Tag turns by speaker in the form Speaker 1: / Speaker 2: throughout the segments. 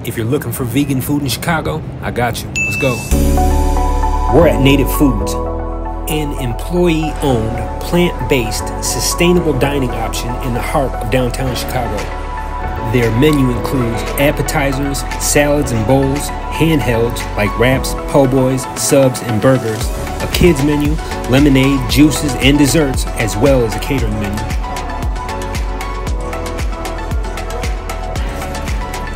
Speaker 1: If you're looking for vegan food in Chicago, I got you. Let's go. We're at Native Foods, an employee-owned, plant-based, sustainable dining option in the heart of downtown Chicago. Their menu includes appetizers, salads and bowls, handhelds like wraps, po' boys, subs, and burgers, a kids menu, lemonade, juices, and desserts, as well as a catering menu.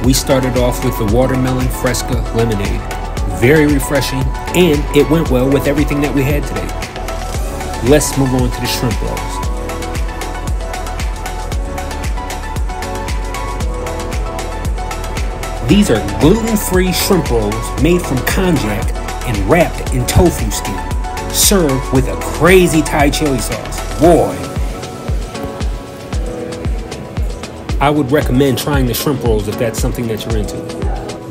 Speaker 1: We started off with the watermelon fresca lemonade. Very refreshing, and it went well with everything that we had today. Let's move on to the shrimp rolls. These are gluten-free shrimp rolls made from konjac and wrapped in tofu skin, served with a crazy Thai chili sauce. Boy! I would recommend trying the shrimp rolls if that's something that you're into.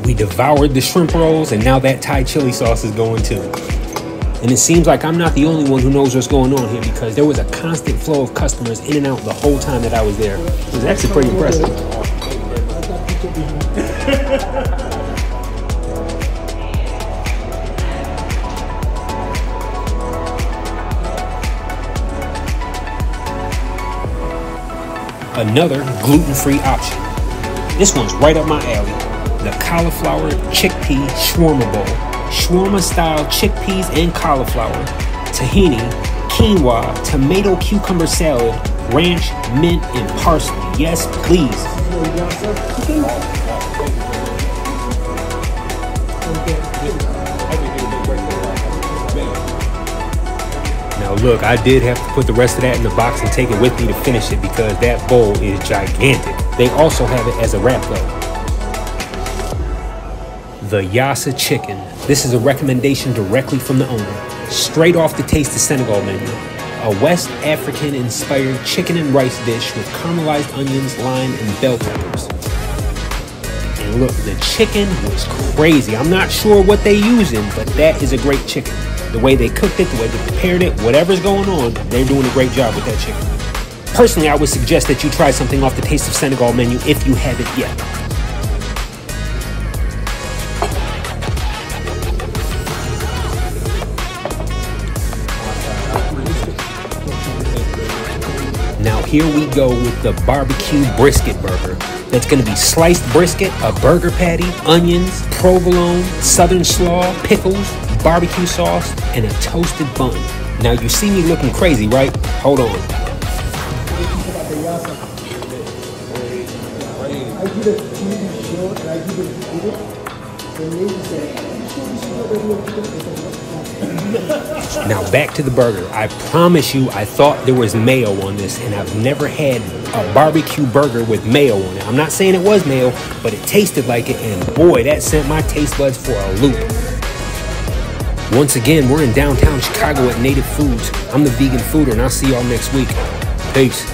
Speaker 1: We devoured the shrimp rolls, and now that Thai chili sauce is going too. And it seems like I'm not the only one who knows what's going on here, because there was a constant flow of customers in and out the whole time that I was there. It was actually pretty impressive. Another gluten-free option. This one's right up my alley. The Cauliflower Chickpea Shawarma Bowl. Shawarma-style chickpeas and cauliflower, tahini, quinoa, tomato cucumber salad, ranch, mint, and parsley. Yes, please. Now look, I did have to put the rest of that in the box and take it with me to finish it, because that bowl is gigantic. They also have it as a wrap though. The Yassa Chick'n. This is a recommendation directly from the owner, straight off the Taste of Senegal menu. A West African-inspired chicken and rice dish with caramelized onions, lime, and bell peppers. And look, the chicken was crazy. I'm not sure what they're using, but that is a great chicken. The way they cooked it, the way they prepared it, whatever's going on, they're doing a great job with that chicken. Personally, I would suggest that you try something off the Taste of Senegal menu if you haven't yet. Now here we go with the BBQ Brisket Burger. That's going to be sliced brisket, a burger patty, onions, provolone, southern slaw, pickles, barbecue sauce, and a toasted bun. Now you see me looking crazy, right? Hold on. Now back to the burger. I promise you, I thought there was mayo on this, and I've never had a barbecue burger with mayo on it. I'm not saying it was mayo, but it tasted like it, and boy, that sent my taste buds for a loop. Once again, we're in downtown Chicago at Native Foods. I'm the Vegan Fooder, and I'll see y'all next week. Peace.